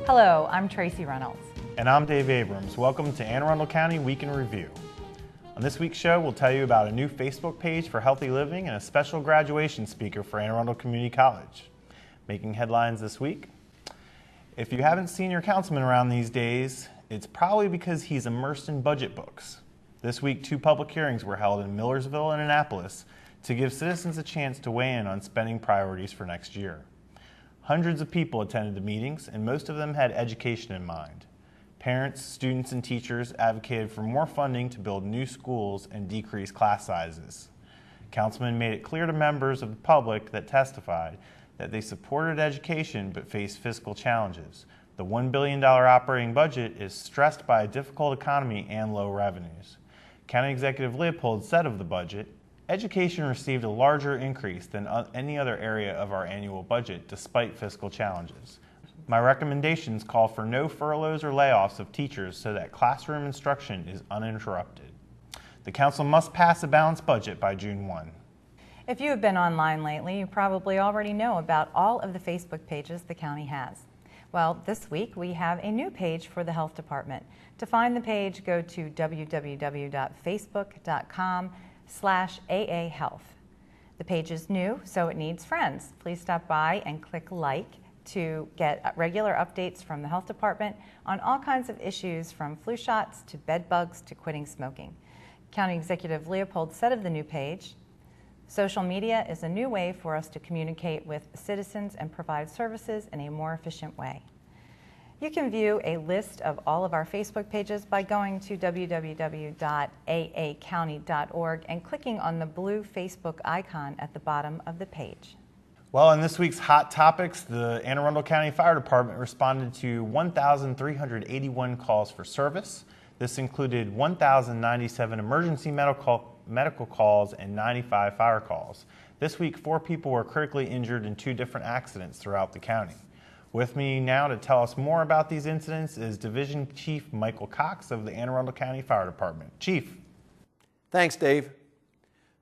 Hello, I'm Tracy Reynolds. And I'm Dave Abrams. Welcome to Anne Arundel County Week in Review. On this week's show, we'll tell you about a new Facebook page for healthy living and a special graduation speaker for Anne Arundel Community College. Making headlines this week. If you haven't seen your councilman around these days, it's probably because he's immersed in budget books. This week, 2 public hearings were held in Millersville and Annapolis to give citizens a chance to weigh in on spending priorities for next year. Hundreds of people attended the meetings, and most of them had education in mind. Parents, students, and teachers advocated for more funding to build new schools and decrease class sizes. Councilman made it clear to members of the public that testified that they supported education but faced fiscal challenges. The $1 billion operating budget is stressed by a difficult economy and low revenues. County Executive Leopold said of the budget, "Education received a larger increase than any other area of our annual budget despite fiscal challenges. My recommendations call for no furloughs or layoffs of teachers so that classroom instruction is uninterrupted." The council must pass a balanced budget by June 1. If you have been online lately, you probably already know about all of the Facebook pages the county has. Well, this week we have a new page for the health department. To find the page, go to www.facebook.com/AA Health. The page is new, so it needs friends. Please stop by and click like to get regular updates from the health department on all kinds of issues from flu shots to bed bugs to quitting smoking. County Executive Leopold said of the new page, "Social media is a new way for us to communicate with citizens and provide services in a more efficient way." You can view a list of all of our Facebook pages by going to www.aacounty.org and clicking on the blue Facebook icon at the bottom of the page. Well, in this week's Hot Topics, the Anne Arundel County Fire Department responded to 1,381 calls for service. This included 1,097 emergency medical calls and 95 fire calls. This week, 4 people were critically injured in 2 different accidents throughout the county. With me now to tell us more about these incidents is Division Chief Michael Cox of the Anne Arundel County Fire Department. Chief. Thanks, Dave.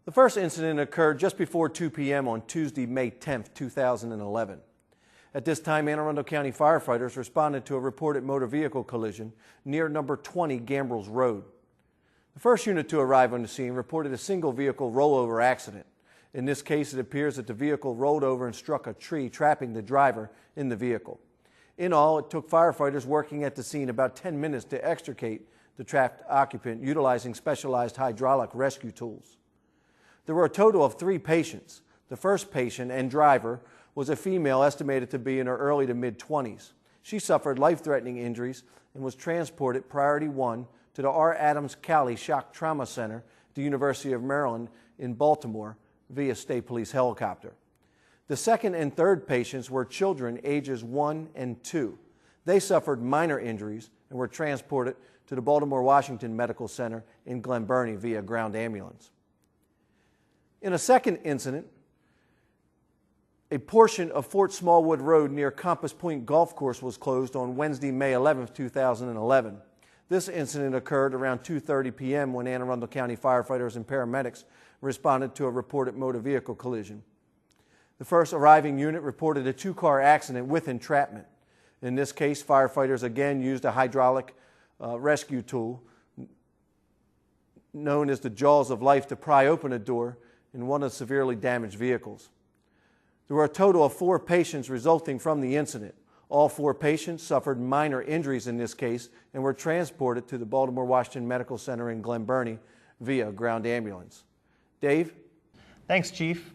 The first incident occurred just before 2 p.m. on Tuesday, May 10th, 2011. At this time, Anne Arundel County firefighters responded to a reported motor vehicle collision near number 20 Gambrels Road. The first unit to arrive on the scene reported a single vehicle rollover accident. In this case, it appears that the vehicle rolled over and struck a tree, trapping the driver in the vehicle. In all, it took firefighters working at the scene about 10 minutes to extricate the trapped occupant utilizing specialized hydraulic rescue tools. There were a total of 3 patients. The first patient and driver was a female estimated to be in her early to mid-20s. She suffered life-threatening injuries and was transported Priority 1 to the R. Adams Cowley Shock Trauma Center at the University of Maryland in Baltimore via State Police helicopter. The second and third patients were children ages 1 and 2. They suffered minor injuries and were transported to the Baltimore-Washington Medical Center in Glen Burnie via ground ambulance. In a second incident, a portion of Fort Smallwood Road near Compass Point Golf Course was closed on Wednesday, May 11, 2011. This incident occurred around 2:30 p.m. when Anne Arundel County firefighters and paramedics responded to a reported motor vehicle collision. The first arriving unit reported a 2-car accident with entrapment. In this case, firefighters again used a hydraulic rescue tool known as the jaws of life to pry open a door in one of the severely damaged vehicles. There were a total of 4 patients resulting from the incident. All 4 patients suffered minor injuries in this case and were transported to the Baltimore-Washington Medical Center in Glen Burnie via ground ambulance. Dave? Thanks, Chief.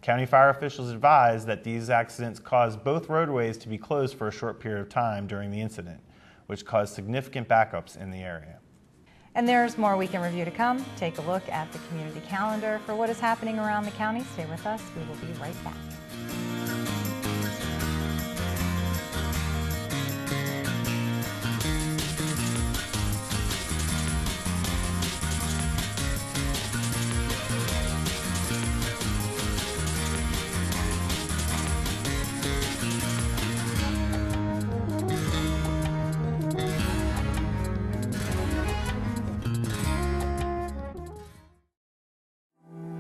County fire officials advised that these accidents caused both roadways to be closed for a short period of time during the incident, which caused significant backups in the area. And there's more Week in Review to come. Take a look at the community calendar for what is happening around the county. Stay with us. We will be right back.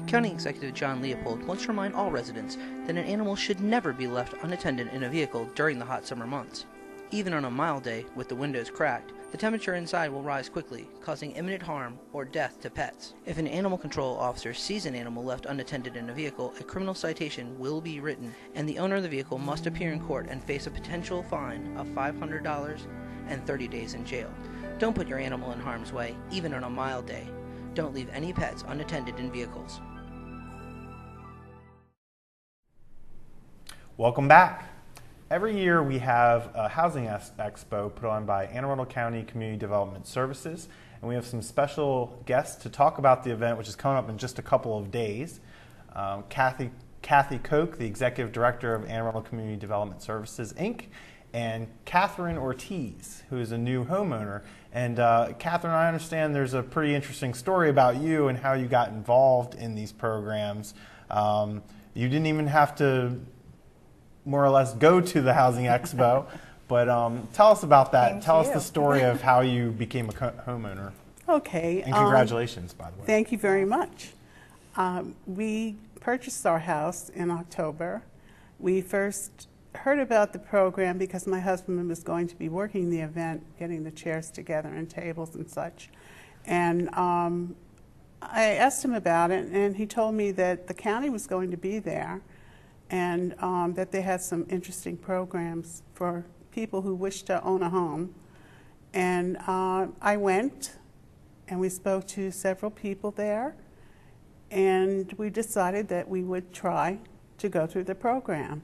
County Executive John Leopold wants to remind all residents that an animal should never be left unattended in a vehicle during the hot summer months. Even on a mild day with the windows cracked, the temperature inside will rise quickly, causing imminent harm or death to pets. If an animal control officer sees an animal left unattended in a vehicle, a criminal citation will be written, and the owner of the vehicle must appear in court and face a potential fine of $500 and 30 days in jail. Don't put your animal in harm's way, even on a mild day. Don't leave any pets unattended in vehicles. Welcome back. Every year we have a housing expo put on by Anne Arundel County Community Development Services, and we have some special guests to talk about the event, which is coming up in just a couple of days. Kathy Koch, the Executive Director of Anne Arundel Community Development Services, Inc., and Catherine Ortiz, who is a new homeowner. And Catherine, I understand there's a pretty interesting story about you and how you got involved in these programs. You didn't even have to more or less go to the Housing Expo, but tell us about that. Tell us the story of how you became a homeowner. Okay. And congratulations, by the way. Thank you very much. We purchased our house in October. We first heard about the program because my husband was going to be working the event, getting the chairs together and tables and such. And I asked him about it, and he told me that the county was going to be there, and that they had some interesting programs for people who wish to own a home. And I went, and we spoke to several people there, and we decided that we would try to go through the program.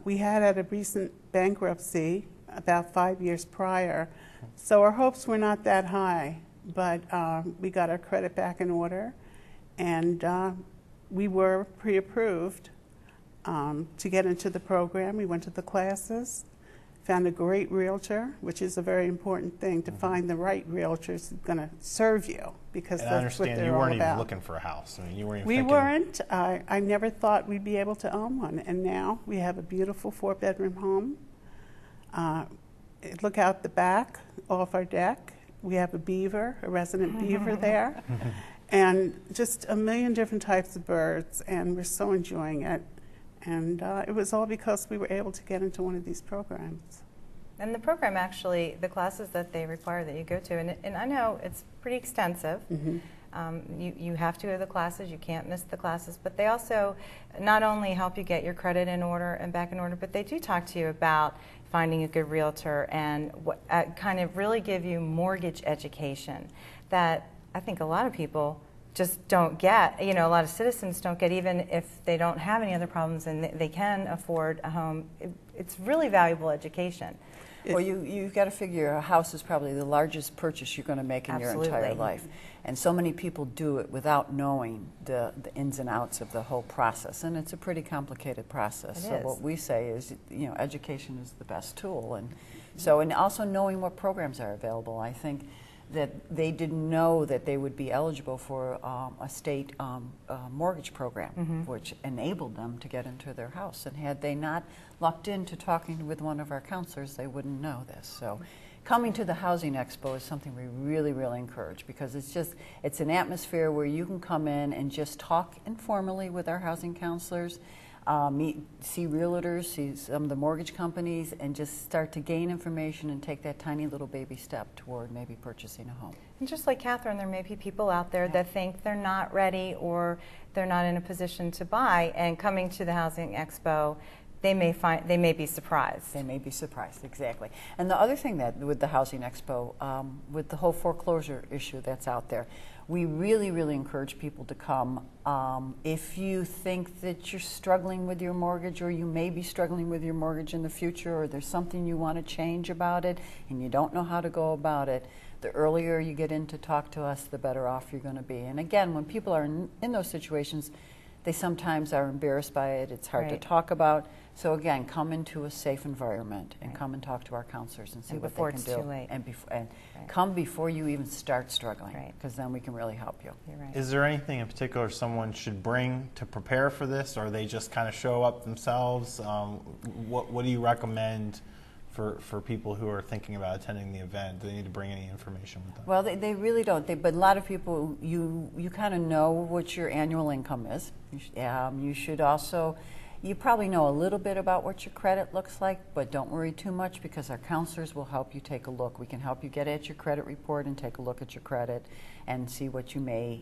We had a recent bankruptcy about 5 years prior, so our hopes were not that high, but we got our credit back in order, and we were pre-approved to get into the program. We went to the classes, found a great realtor, which is a very important thing, to find the right realtor who's going to serve you, because And that's I understand what they're you all weren't even about. looking for a house. I mean, you weren't even We thinking. weren't. I never thought we'd be able to own one, and now we have a beautiful 4-bedroom home. Look out the back off our deck. We have a beaver, a resident beaver there, and just a million different types of birds, and we're so enjoying it. And it was all because we were able to get into one of these programs. And the program actually, the classes that they require that you go to, and I know it's pretty extensive. You have to go to the classes, you can't miss the classes, but they also not only help you get your credit in order and back in order, but they do talk to you about finding a good realtor and kind of really give you mortgage education that I think a lot of people just don't get. You know, a lot of citizens don't get, even if they don't have any other problems and they can afford a home. It's really valuable education. Well, you've got to figure a house is probably the largest purchase you're going to make in your entire life. And so many people do it without knowing the ins and outs of the whole process. And it's a pretty complicated process. It so is. what we say is, you know, education is the best tool. And so, and also knowing what programs are available. I think that they didn't know that they would be eligible for a state mortgage program, which enabled them to get into their house. And had they not lucked into talking with one of our counselors, they wouldn't know this. So coming to the Housing Expo is something we really, really encourage, because it's an atmosphere where you can come in and just talk informally with our housing counselors, see realtors, see some of the mortgage companies, and just start to gain information and take that tiny little baby step toward maybe purchasing a home. And just like Catherine, there may be people out there that think they're not ready or they're not in a position to buy, and coming to the Housing Expo, they may be surprised. They may be surprised, exactly. And the other thing that with the Housing Expo, with the whole foreclosure issue that's out there, we really, really encourage people to come. If you think that you're struggling with your mortgage, or you may be struggling with your mortgage in the future, or there's something you want to change about it and you don't know how to go about it, the earlier you get in to talk to us, the better off you're going to be. And again, when people are in those situations, they sometimes are embarrassed by it. It's hard to talk about. So again, come into a safe environment and come and talk to our counselors and see what they can do. Before it's too late. And come before you even start struggling, because then we can really help you. You're right. Is there anything in particular someone should bring to prepare for this, or they just kind of show up themselves? What do you recommend for people who are thinking about attending the event? Do they need to bring any information with them? Well, they really don't. But a lot of people, you kind of know what your annual income is. You should also, You probably know a little bit about what your credit looks like, but don't worry too much because our counselors will help you take a look. We can help you get at your credit report and take a look at your credit and see what you may.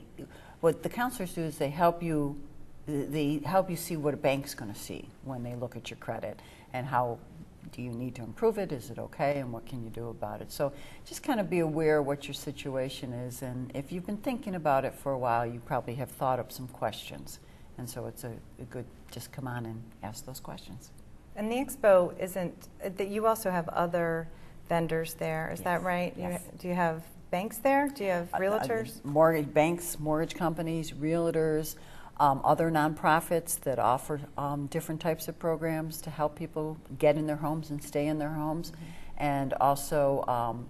What the counselors do is they help you see what a bank's going to see when they look at your credit and how do you need to improve it, is it okay, and what can you do about it. So just kind of be aware of what your situation is, and if you've been thinking about it for a while, you probably have thought up some questions. And so it's a good, just come on and ask those questions. And the expo isn't, that you also have other vendors there, is that right? Yes. Do you have banks there? Do you have realtors? Mortgage banks, mortgage companies, realtors, other nonprofits that offer different types of programs to help people get in their homes and stay in their homes. And also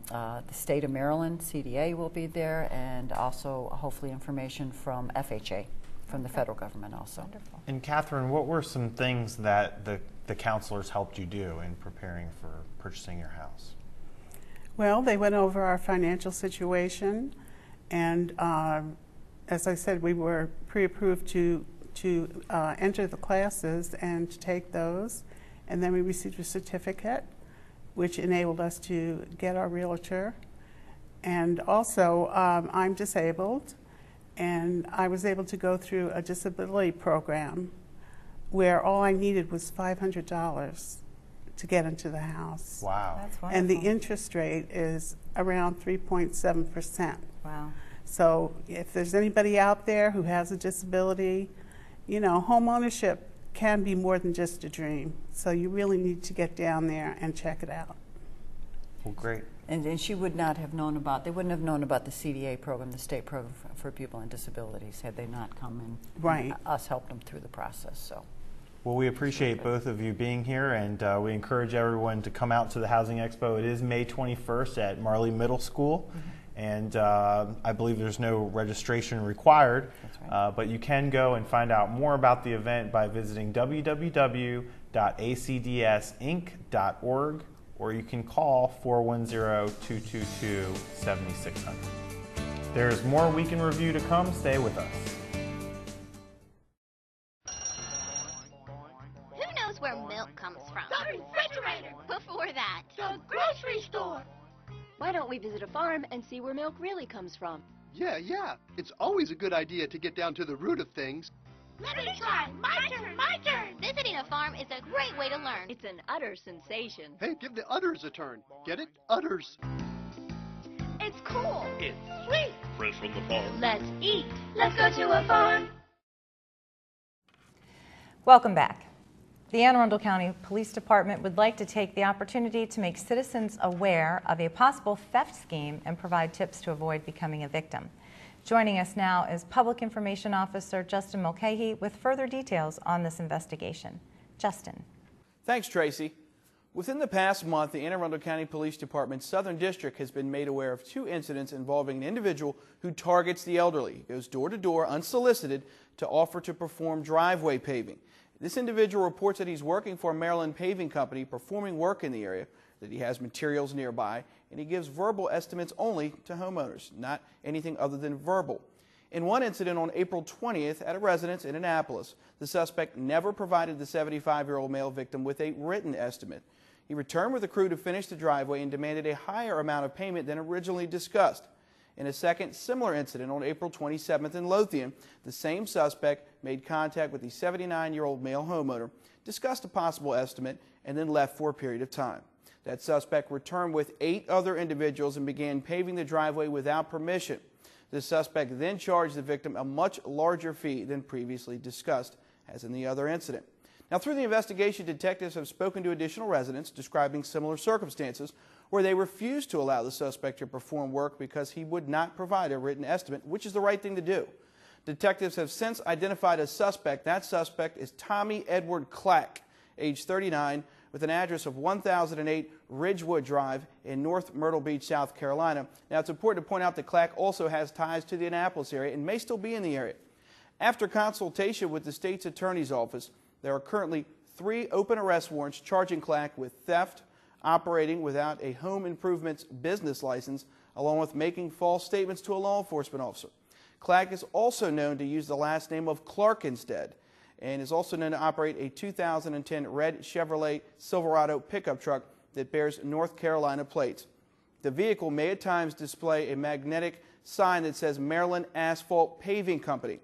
the state of Maryland, CDA will be there, and also hopefully information from FHA, from the federal government also. Wonderful. And Catherine, what were some things that the counselors helped you do in preparing for purchasing your house? Well, they went over our financial situation, and as I said, we were pre-approved to enter the classes and to take those, and then we received a certificate which enabled us to get our realtor. And also, I'm disabled, and I was able to go through a disability program where all I needed was $500 to get into the house. Wow. That's wonderful. And the interest rate is around 3.7%. Wow. So if there's anybody out there who has a disability, you know, home ownership can be more than just a dream. So you really need to get down there and check it out. Well, great. And she would not have known about, they wouldn't have known about the CDA program, the state program for people with disabilities, had they not come and us helped them through the process. So. Well, we appreciate both of you being here, and we encourage everyone to come out to the Housing Expo. It is May 21st at Marley Middle School. And I believe there's no registration required, but you can go and find out more about the event by visiting www.acdsinc.org, or you can call 410-222-7600. There's more Week in Review to come. Stay with us. Who knows where milk comes from? The refrigerator! Before that, The grocery store! Why don't we visit a farm and see where milk really comes from? Yeah. It's always a good idea to get down to the root of things. let me try. My turn. Visiting a farm is a great way to learn. It's an utter sensation. Hey, give the udders a turn. Get it? Udders. It's cool. It's Sweet. fresh from the farm. Let's eat. Let's go to a farm. Welcome back. The Anne Arundel County Police Department would like to take the opportunity to make citizens aware of a possible theft scheme and provide tips to avoid becoming a victim. Joining us now is Public Information Officer Justin Mulcahy with further details on this investigation. Justin. Thanks, Tracy. Within the past month, the Anne Arundel County Police Department's Southern District has been made aware of 2 incidents involving an individual who targets the elderly. He goes door to door unsolicited to offer to perform driveway paving. This individual reports that he's working for a Maryland paving company performing work in the area, that he has materials nearby, and he gives verbal estimates only to homeowners, not anything other than verbal. In one incident on April 20th at a residence in Annapolis, the suspect never provided the 75-year-old male victim with a written estimate. He returned with a crew to finish the driveway and demanded a higher amount of payment than originally discussed. In a second similar incident on April 27th in Lothian, the same suspect made contact with the 79-year-old male homeowner, discussed a possible estimate, and then left for a period of time. That suspect returned with 8 other individuals and began paving the driveway without permission. The suspect then charged the victim a much larger fee than previously discussed, as in the other incident. Now, through the investigation, detectives have spoken to additional residents describing similar circumstances where they refused to allow the suspect to perform work because he would not provide a written estimate, which is the right thing to do. Detectives have since identified a suspect. That suspect is Tommy Edward Clack, age 39, with an address of 1008 Ridgewood Drive in North Myrtle Beach, South Carolina. Now, it's important to point out that Clack also has ties to the Annapolis area and may still be in the area. After consultation with the state's attorney's office, there are currently 3 open arrest warrants charging Clack with theft, operating without a home improvements business license, along with making false statements to a law enforcement officer. Clack is also known to use the last name of Clark instead. and is also known to operate a 2010 red Chevrolet Silverado pickup truck that bears North Carolina plates. The vehicle may at times display a magnetic sign that says Maryland Asphalt Paving Company.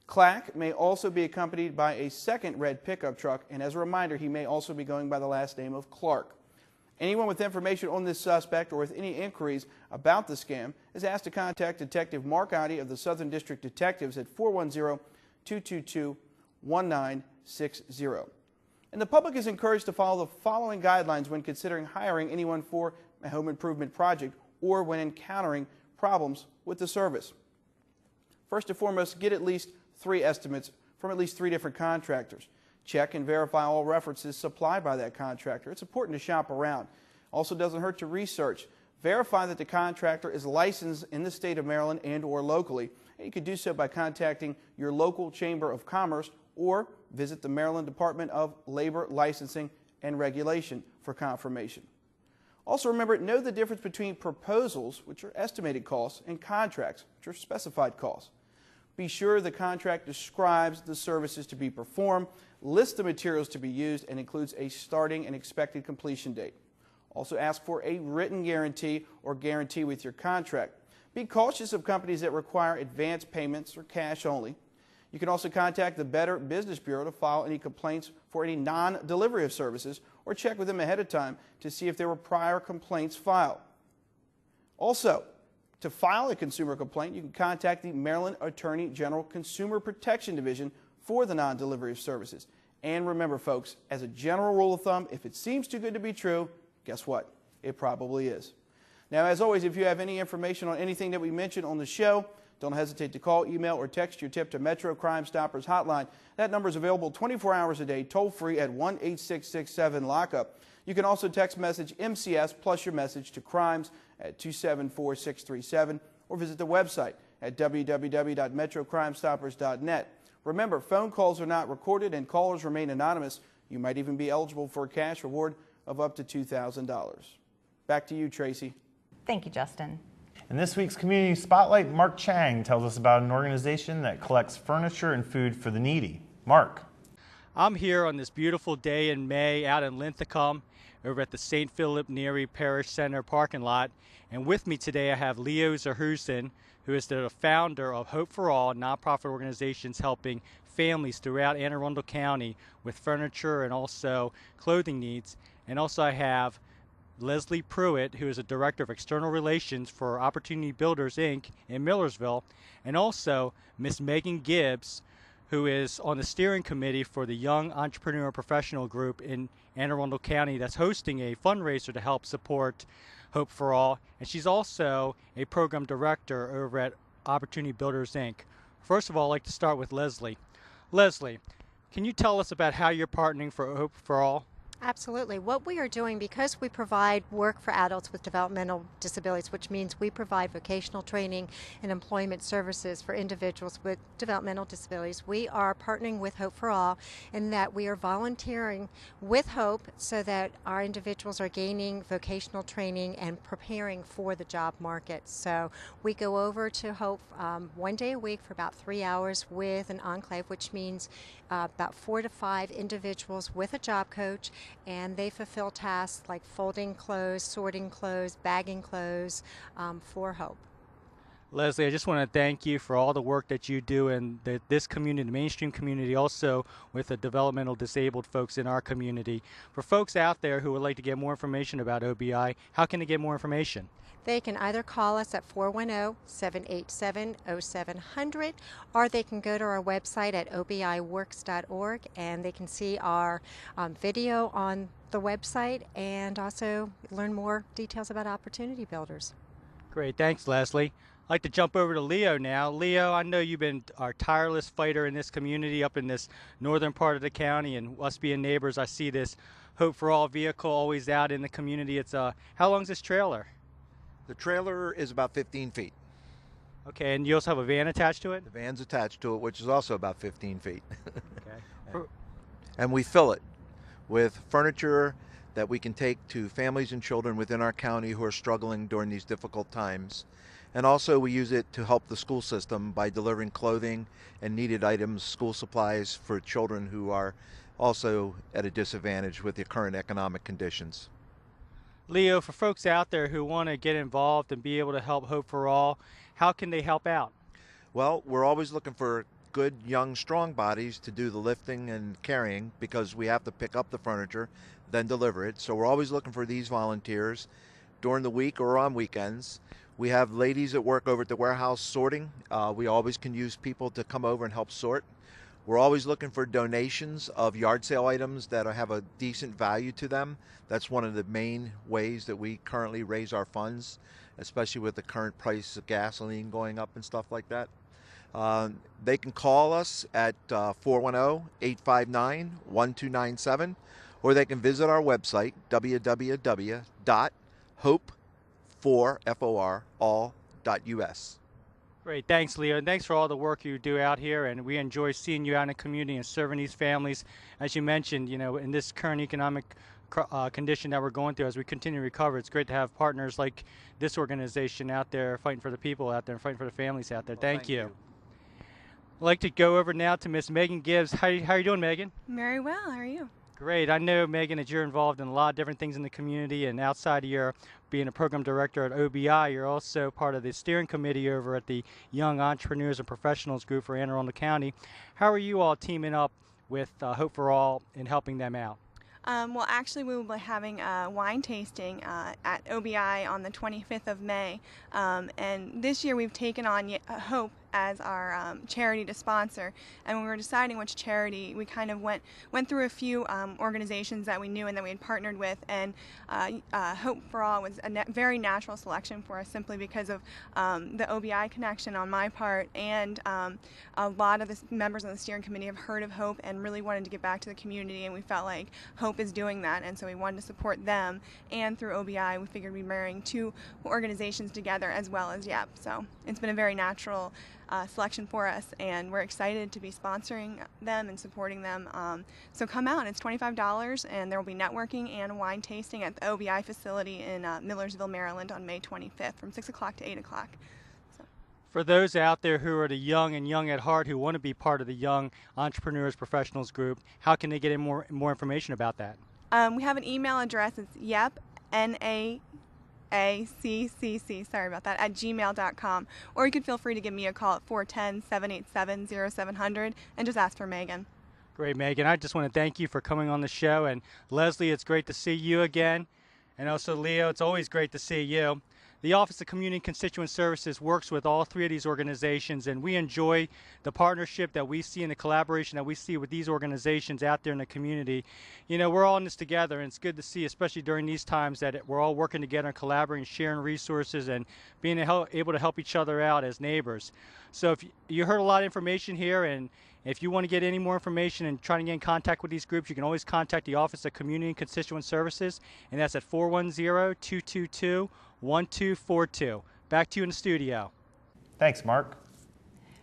Clack may also be accompanied by a second red pickup truck, and as a reminder, he may also be going by the last name of Clark. Anyone with information on this suspect or with any inquiries about the scam is asked to contact Detective Mark Oddie of the Southern District Detectives at 410-222-1960. And the public is encouraged to follow the following guidelines when considering hiring anyone for a home improvement project or when encountering problems with the service. First and foremost, get at least 3 estimates from at least 3 different contractors. Check and verify all references supplied by that contractor. It's important to shop around. Also doesn't hurt to research. Verify that the contractor is licensed in the state of Maryland and or locally. And you can do so by contacting your local Chamber of Commerce or visit the Maryland Department of Labor Licensing and Regulation for confirmation. Also remember, know the difference between proposals, which are estimated costs, and contracts, which are specified costs. Be sure the contract describes the services to be performed, lists the materials to be used, and includes a starting and expected completion date. Also ask for a written guarantee or guarantee with your contract. Be cautious of companies that require advance payments or cash only. You can also contact the Better Business Bureau to file any complaints for any non-delivery of services or check with them ahead of time to see if there were prior complaints filed. Also, to file a consumer complaint, you can contact the Maryland Attorney General Consumer Protection Division for the non-delivery of services. And remember, folks, as a general rule of thumb, if it seems too good to be true, guess what? It probably is. Now, as always, if you have any information on anything that we mentioned on the show, don't hesitate to call, email, or text your tip to Metro Crime Stoppers hotline. That number is available 24 hours a day, toll-free at 1-866-7-LOCKUP. You can also text message MCS plus your message to crimes at 274-637 or visit the website at www.metrocrimestoppers.net. Remember, phone calls are not recorded and callers remain anonymous. You might even be eligible for a cash reward of up to $2,000. Back to you, Tracy. Thank you, Justin. In this week's Community Spotlight, Mark Chang tells us about an organization that collects furniture and food for the needy. Mark. I'm here on this beautiful day in May out in Linthicum over at the St. Philip Neri Parish Center parking lot. And with me today I have Leo Zahusin, who is the founder of Hope for All, nonprofit organizations helping families throughout Anne Arundel County with furniture and also clothing needs. And also I have Leslie Pruitt, who is a Director of External Relations for Opportunity Builders, Inc. in Millersville, and also Miss Megan Gibbs, who is on the steering committee for the Young Entrepreneur Professional Group in Anne Arundel County that's hosting a fundraiser to help support Hope for All. And she's also a program director over at Opportunity Builders, Inc. First of all, I'd like to start with Leslie. Leslie, can you tell us about how you're partnering for Hope for All? Absolutely. What we are doing, because we provide work for adults with developmental disabilities, which means we provide vocational training and employment services for individuals with developmental disabilities, we are partnering with Hope for All in that we are volunteering with Hope so that our individuals are gaining vocational training and preparing for the job market. So we go over to Hope 1 day a week for about 3 hours with an enclave, which means about 4 to 5 individuals with a job coach, and they fulfill tasks like folding clothes, sorting clothes, bagging clothes for Hope. Leslie, I just want to thank you for all the work that you do in this community, the mainstream community, also with the developmental disabled folks in our community. For folks out there who would like to get more information about OBI, how can they get more information? They can either call us at 410-787-0700, or they can go to our website at obiworks.org, and they can see our video on the website and also learn more details about Opportunity Builders. Great, thanks, Leslie. I'd like to jump over to Leo now. Leo, I know you've been our tireless fighter in this community up in this northern part of the county, and us being neighbors, I see this Hope for All vehicle always out in the community. It's how long's this trailer? The trailer is about 15 feet. Okay, and you also have a van attached to it? The van's attached to it, which is also about 15 feet. Okay. And we fill it with furniture that we can take to families and children within our county who are struggling during these difficult times. And also we use it to help the school system by delivering clothing and needed items, school supplies for children who are also at a disadvantage with the current economic conditions. Leo, for folks out there who want to get involved and be able to help Hope for All, how can they help out? Well, we're always looking for good, young, strong bodies to do the lifting and carrying, because we have to pick up the furniture, then deliver it. So we're always looking for these volunteers during the week or on weekends. We have ladies that work over at the warehouse sorting. We always can use people to come over and help sort. We're always looking for donations of yard sale items that have a decent value to them. That's one of the main ways that we currently raise our funds, especially with the current price of gasoline going up and stuff like that. They can call us at 410-859-1297, or they can visit our website, www.hope4all.us. Great, thanks Leo, and thanks for all the work you do out here, and we enjoy seeing you out in the community and serving these families. As you mentioned, in this current economic condition that we're going through, as we continue to recover, it's great to have partners like this organization out there fighting for the people out there and fighting for the families out there. Well, thank you. I'd like to go over now to Miss Megan Gibbs. How are you doing, Megan? Very well. How are you? Great. I know, Megan, that you're involved in a lot of different things in the community, and outside of your being a program director at OBI, you're also part of the steering committee over at the Young Entrepreneurs and Professionals Group for Anne Arundel County. How are you all teaming up with Hope for All in helping them out? Well, actually, we will be having a wine tasting at OBI on the 25th of May. And this year we've taken on Hope as our charity to sponsor. And when we were deciding which charity, we kind of went through a few organizations that we knew and that we had partnered with. And Hope for All was a very natural selection for us, simply because of the OBI connection on my part. And a lot of the members on the steering committee have heard of Hope and really wanted to give back to the community. And we felt like Hope is doing that. And so we wanted to support them. And through OBI, we figured we'd be marrying two organizations together as well as YEP. So it's been a very natural selection for us, and we're excited to be sponsoring them and supporting them. So come out. It's $25, and there will be networking and wine tasting at the OBI facility in Millersville, Maryland on May 25th from 6 o'clock to 8 o'clock. For those out there who are the young and young at heart who want to be part of the Young Entrepreneurs Professionals Group, how can they get more information about that? We have an email address. It's YEP, NAACCC, sorry about that, at gmail.com. Or you can feel free to give me a call at 410-787-0700 and just ask for Megan. Great, Megan. I just want to thank you for coming on the show. And Leslie, it's great to see you again. And also Leo, it's always great to see you. The Office of Community and Constituent Services works with all three of these organizations, and we enjoy the partnership that we see and the collaboration that we see with these organizations out there in the community. We're all in this together, and it's good to see, especially during these times, that we're all working together and collaborating, sharing resources, and being able to help each other out as neighbors. So if you heard a lot of information here, and if you want to get any more information and try to get in contact with these groups, you can always contact the Office of Community and Constituent Services, and that's at 410-222-1242. Back to you in the studio. Thanks, Mark.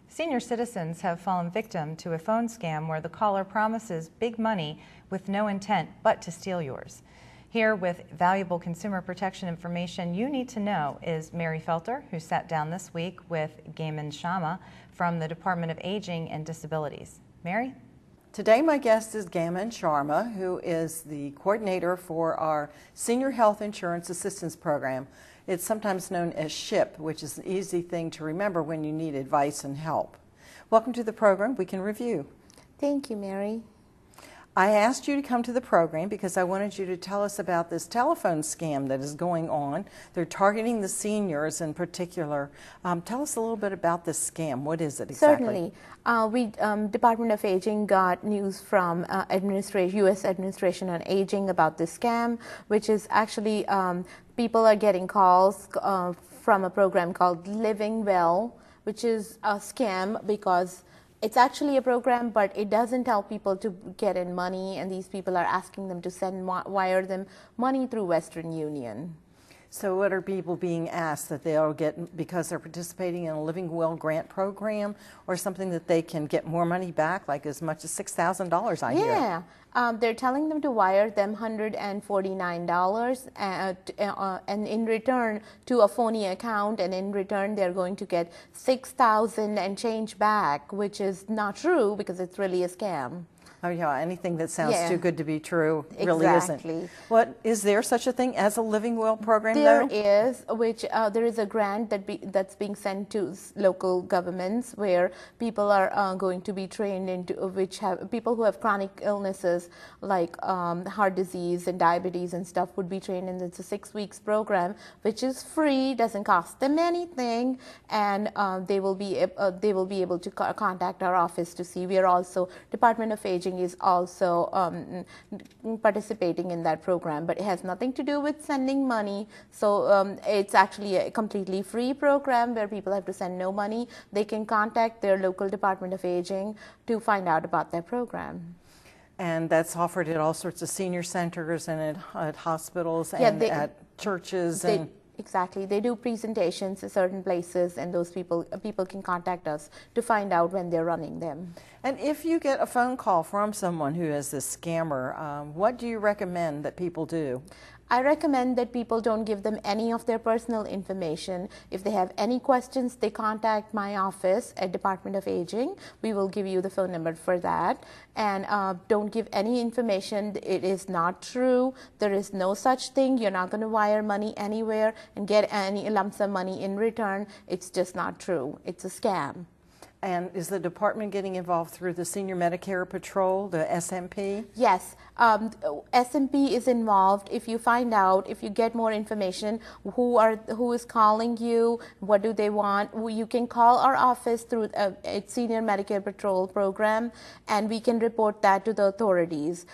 Senior citizens have fallen victim to a phone scam where the caller promises big money with no intent but to steal yours. Here with valuable consumer protection information you need to know is Mary Felter, who sat down this week with Gaiman Sharma from the Department of Aging and Disabilities. Mary? Today my guest is Gaiman Sharma, who is the coordinator for our Senior Health Insurance Assistance Program. It's sometimes known as SHIP, which is an easy thing to remember when you need advice and help. Welcome to the program. We can review. Thank you, Mary. I asked you to come to the program because I wanted you to tell us about this telephone scam that is going on. They're targeting the seniors in particular. Tell us a little bit about this scam. What is it exactly? Certainly. Department of Aging got news from U.S. Administration on Aging about this scam, which is actually people are getting calls from a program called Living Well, which is a scam because it's actually a program, but it doesn't help people to get in money, and these people are asking them to wire them money through Western Union. So what are people being asked that they'll get because they're participating in a Living Well grant program or something that they can get more money back, like as much as $6,000 I hear? Yeah. They're telling them to wire them $149 and in return to a phony account, and in return they're going to get $6,000 and change back, which is not true because it's really a scam. Oh yeah, anything that sounds too good to be true really Exactly. isn't. What, is there such a thing as a Living Well program There though? is, there is a grant that's being sent to local governments where people are going to be trained into, people who have chronic illnesses like heart disease and diabetes and stuff would be trained, and it's a 6 weeks program which is free, doesn't cost them anything, and they will be able to contact our office to see. We are also, Department of Aging is also participating in that program, but it has nothing to do with sending money. So it's actually a completely free program where people have to send no money. They can contact their local Department of Aging to find out about their program. And that's offered at all sorts of senior centers and at hospitals and at churches and... Exactly. They do presentations at certain places, and those people can contact us to find out when they're running them. And if you get a phone call from someone who is this scammer, what do you recommend that people do? I recommend that people don't give them any of their personal information. If they have any questions, they contact my office at Department of Aging. We will give you the phone number for that. And don't give any information. It is not true. There is no such thing. You're not going to wire money anywhere and get any lump sum money in return. It's just not true. It's a scam. And is the department getting involved through the Senior Medicare Patrol, the SMP? Yes, SMP is involved. If you find out, if you get more information, who is calling you, what do they want, you can call our office through a Senior Medicare Patrol program, and we can report that to the authorities.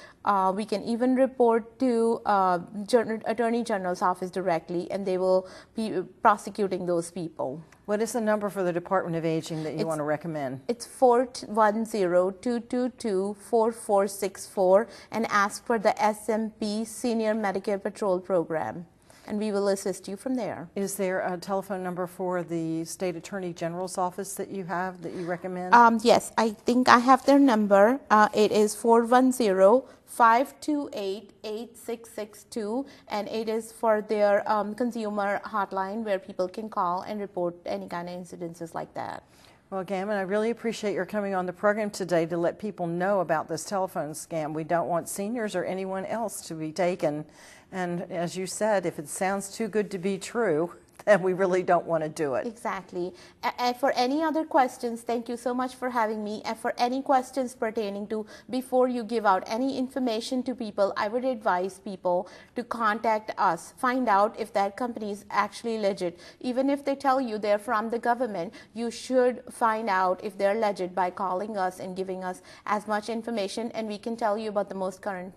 We can even report to Attorney General's office directly, and they will be prosecuting those people. What is the number for the Department of Aging that you want to recommend? It's 410-222-4464, and ask for the SMP Senior Medicare Patrol Program, and we will assist you from there. Is there a telephone number for the State Attorney General's office that you have that you recommend? Yes, I think I have their number. It is 410-528-8662, and it is for their consumer hotline where people can call and report any kind of incidences like that. Well, Gammon, I really appreciate your coming on the program today to let people know about this telephone scam. We don't want seniors or anyone else to be taken. And as you said, if it sounds too good to be true, then we really don't want to do it. Exactly. And for any other questions, thank you so much for having me. And for any questions pertaining to, before you give out any information to people, I would advise people to contact us. Find out if that company is actually legit. Even if they tell you they're from the government, you should find out if they're legit by calling us and giving us as much information, and we can tell you about the most current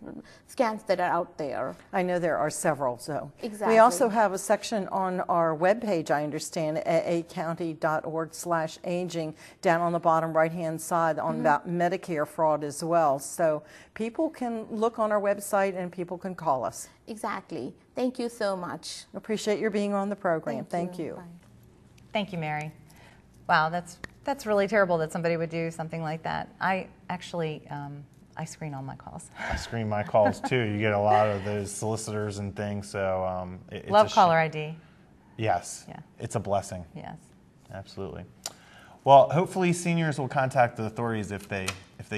scams that are out there. I know there are several, so. Exactly. We also have a section on our webpage, I understand, aacounty.org/aging, down on the bottom right-hand side on about Medicare fraud as well. So people can look on our website and people can call us. Exactly. Thank you so much. Appreciate your being on the program. Thank you. Bye. Thank you, Mary. Wow, that's really terrible that somebody would do something like that. I actually, I screen all my calls. I screen my calls too. You get a lot of those solicitors and things, so it's love caller ID. Yes. Yeah. It's a blessing. Yes. Absolutely. Well, hopefully seniors will contact the authorities if they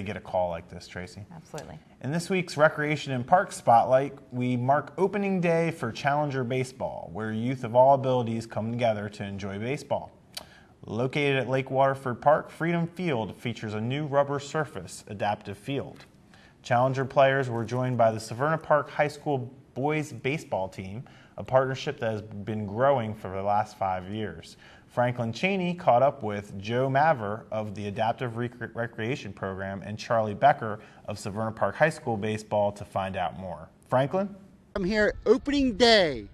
get a call like this, Tracy. Absolutely. In this week's Recreation and Park Spotlight, we mark opening day for Challenger Baseball, where youth of all abilities come together to enjoy baseball. Located at Lake Waterford Park, Freedom Field features a new rubber surface adaptive field. Challenger players were joined by the Severna Park High School boys baseball team, a partnership that has been growing for the last 5 years. Franklin Cheney caught up with Joe Maver of the Adaptive Recreation Program and Charlie Becker of Severna Park High School baseball to find out more. Franklin? I'm here opening day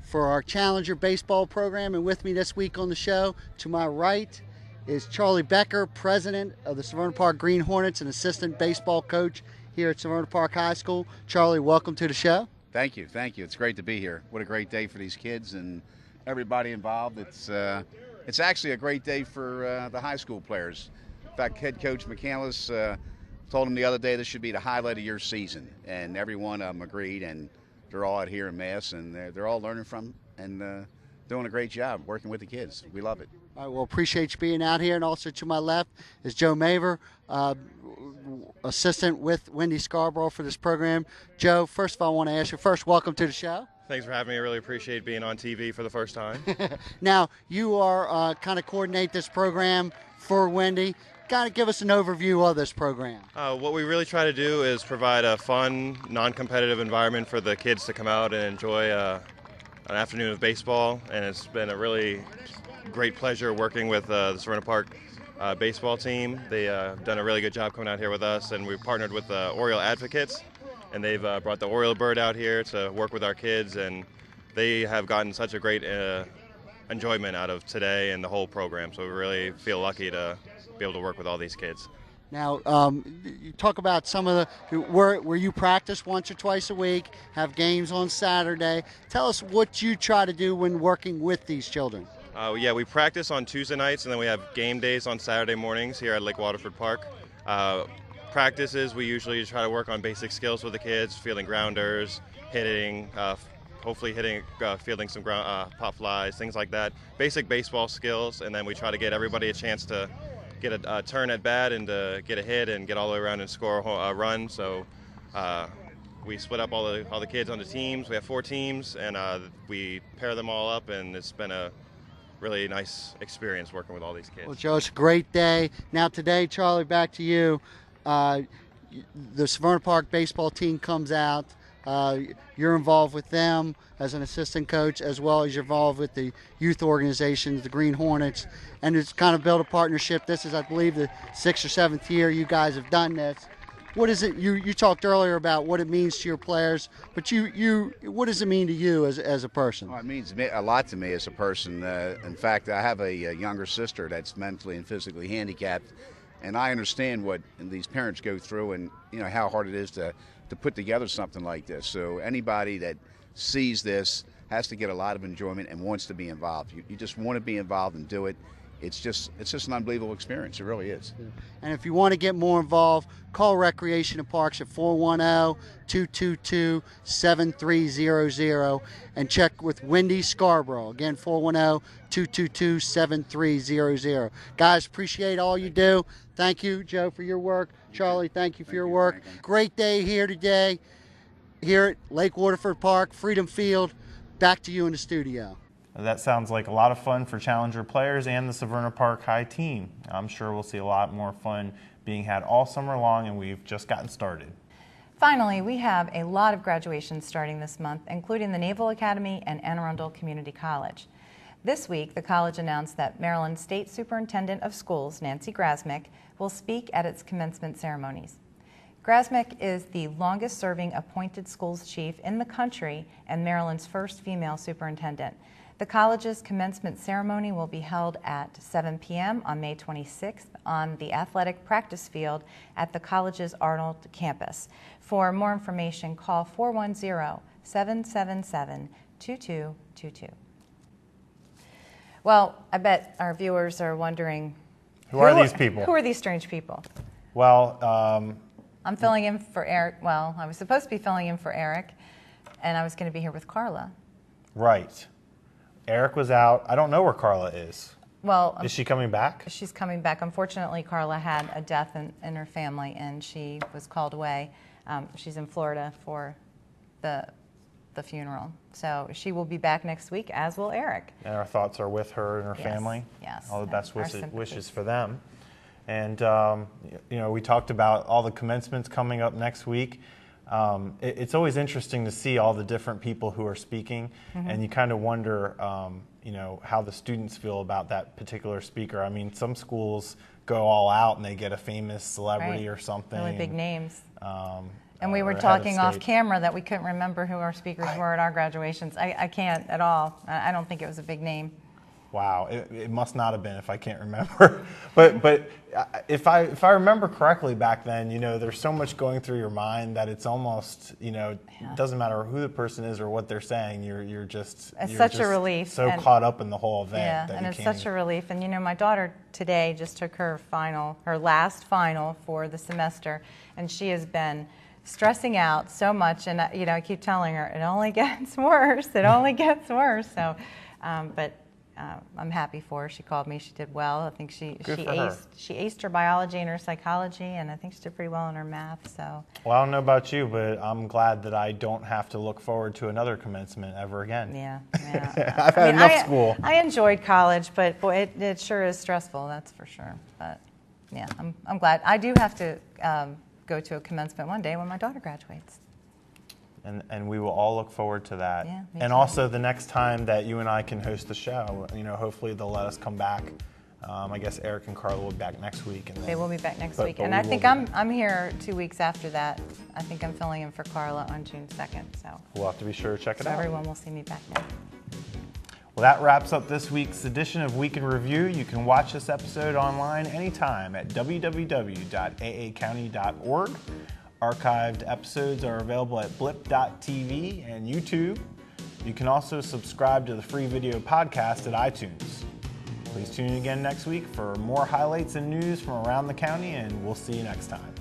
for our Challenger baseball program, and with me this week on the show, to my right, is Charlie Becker, president of the Severna Park Green Hornets and assistant baseball coach here at Severna Park High School. Charlie, welcome to the show. Thank you. It's great to be here. What a great day for these kids and everybody involved. It's actually a great day for the high school players. In fact, head coach McCandless told them the other day this should be the highlight of your season, and every one of them agreed, and they're all out here in mass, and they're all learning from and doing a great job working with the kids. We love it. All right, well, appreciate you being out here. And also to my left is Joe Maver, assistant with Wendy Scarborough for this program. Joe, first of all, I want to ask you first, welcome to the show. Thanks for having me. I really appreciate being on TV for the first time. Now, you are kind of coordinate this program for Wendy. Kind of give us an overview of this program. What we really try to do is provide a fun, non-competitive environment for the kids to come out and enjoy an afternoon of baseball, and it's been a really great pleasure working with the Severna Park baseball team. They done a really good job coming out here with us, and we've partnered with Oriole Advocates, and they've brought the Oriole bird out here to work with our kids, and they have gotten such a great enjoyment out of today and the whole program, so we really feel lucky to be able to work with all these kids. Now, you talk about some of the where you practice once or twice a week, have games on Saturday. Tell us what you try to do when working with these children. Yeah, we practice on Tuesday nights, and then we have game days on Saturday mornings here at Lake Waterford Park. Practices, we usually try to work on basic skills with the kids, fielding grounders, hitting, hopefully fielding some pop flies, things like that. Basic baseball skills, and then we try to get everybody a chance to get a turn at bat and to get a hit and get all the way around and score a run. So we split up all the kids onto teams. We have 4 teams, and we pair them all up, and it's been a really nice experience working with all these kids. Well, Joe, it's a great day. Now today, Charlie, back to you. The Severna Park baseball team comes out. You're involved with them as an assistant coach, as well as you're involved with the youth organizations, the Green Hornets, and it's kind of built a partnership. This is, I believe, the 6th or 7th year you guys have done this. What is it? You talked earlier about what it means to your players, but what does it mean to you as a person? Well, it means a lot to me as a person. In fact, I have a younger sister that's mentally and physically handicapped, and I understand what these parents go through, and how hard it is to put together something like this. So anybody that sees this has to get a lot of enjoyment and wants to be involved. You just want to be involved and do it. It's just an unbelievable experience. It really is. And if you want to get more involved, call Recreation and Parks at 410-222-7300 and check with Wendy Scarborough. Again, 410-222-7300. Guys, appreciate all you do. Thank you, Joe, for your work. Charlie, thank you for your work. Great day here today, here at Lake Waterford Park, Freedom Field. Back to you in the studio. That sounds like a lot of fun for Challenger players and the Severna Park High team. I'm sure we'll see a lot more fun being had all summer long, and we've just gotten started. Finally, we have a lot of graduations starting this month, including the Naval Academy and Anne Arundel Community College. This week, the college announced that Maryland State Superintendent of Schools, Nancy Grasmick, will speak at its commencement ceremonies. Grasmick is the longest-serving appointed schools chief in the country and Maryland's first female superintendent. The college's commencement ceremony will be held at 7 p.m. on May 26th on the athletic practice field at the college's Arundel campus. For more information, call 410-777-2222. Well, I bet our viewers are wondering, who are these people? Who are these strange people? Well, I'm filling in for Eric. Well, I was supposed to be filling in for Eric, and I was going to be here with Carla. Right. Eric was out. I don't know where Carla is. Well, is she coming back? She's coming back. Unfortunately, Carla had a death in her family, and she was called away. She's in Florida for the funeral. So she will be back next week, as will Eric. And our thoughts are with her and her family. Yes. All the best wishes for them. And, we talked about all the commencements coming up next week. It's always interesting to see all the different people who are speaking, and you kind of wonder, how the students feel about that particular speaker. I mean, some schools go all out and they get a famous celebrity or something. Really big names. And we were talking off camera that we couldn't remember who our speakers were at our graduations. I can't at all. I don't think it was a big name. Wow, it must not have been if I can't remember. but if I remember correctly back then, you know, there's so much going through your mind that it's almost, you know, it doesn't matter who the person is or what they're saying. You're just such a relief. So caught up in the whole event. Yeah, that and you it's can't such a relief. And you know, my daughter today just took her last final for the semester, and she has been stressing out so much. And you know, I keep telling her it only gets worse. It only gets worse. So, but I'm happy for her. She called me. She did well. I think she aced her biology and her psychology, and I think she did pretty well in her math. So. Well, I don't know about you, but I'm glad that I don't have to look forward to another commencement ever again. Yeah. I've had enough school. I enjoyed college, but boy, it sure is stressful. That's for sure. But yeah, I'm glad. I do have to go to a commencement one day when my daughter graduates. And we will all look forward to that. Yeah, and also the next time that you and I can host the show, you know, hopefully they'll let us come back. I guess Eric and Carla will be back next week. And then, they will be back next week. And I think I'm here 2 weeks after that. I think I'm filling in for Carla on June 2nd. So we'll have to be sure to check it out. Everyone will see me back then. Well, that wraps up this week's edition of Week in Review. You can watch this episode online anytime at www.aacounty.org. Archived episodes are available at blip.tv and YouTube. You can also subscribe to the free video podcast at iTunes. Please tune in again next week for more highlights and news from around the county, and we'll see you next time.